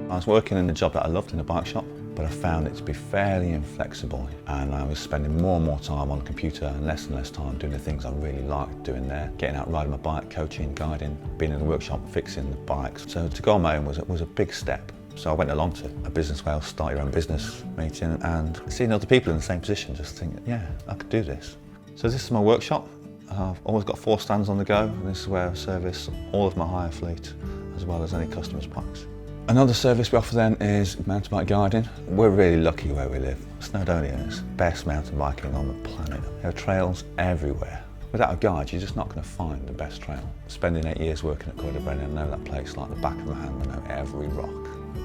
I was working in a job that I loved in a bike shop, but I found it to be fairly inflexible, and I was spending more and more time on the computer and less time doing the things I really liked doing there. Getting out riding my bike, coaching, guiding, being in the workshop, fixing the bikes. So to go on my own was a big step. So I went along to a Business Wales Start Your Own Business meeting and seeing other people in the same position, just thinking, yeah, I could do this. So this is my workshop. I've always got 4 stands on the go, and this is where I service all of my hire fleet, as well as any customers' bikes. Another service we offer then is mountain bike guiding. We're really lucky where we live. Snowdonia is the best mountain biking on the planet. There are trails everywhere. Without a guide, you're just not going to find the best trail. Spending 8 years working at Craidd, I know that place like the back of my hand. I know every rock.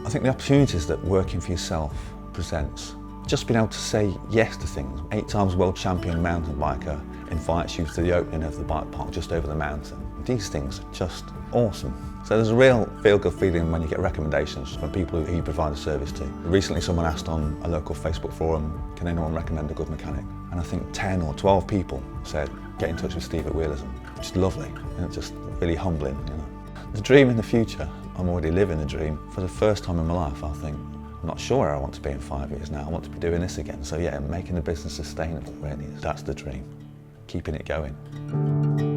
I think the opportunities that working for yourself presents, just being able to say yes to things. 8 times world champion mountain biker invites you to the opening of the bike park just over the mountain. These things are just awesome. So there's a real feel-good feeling when you get recommendations from people who you provide a service to. Recently someone asked on a local Facebook forum, can anyone recommend a good mechanic? And I think 10 or 12 people said, get in touch with Steve at Wheelism. Which is lovely, and it's just really humbling. You know. The dream in the future, I'm already living the dream. For the first time in my life, I think, I'm not sure where I want to be in 5 years now. I want to be doing this again. So yeah, making the business sustainable really, that's the dream. Keeping it going.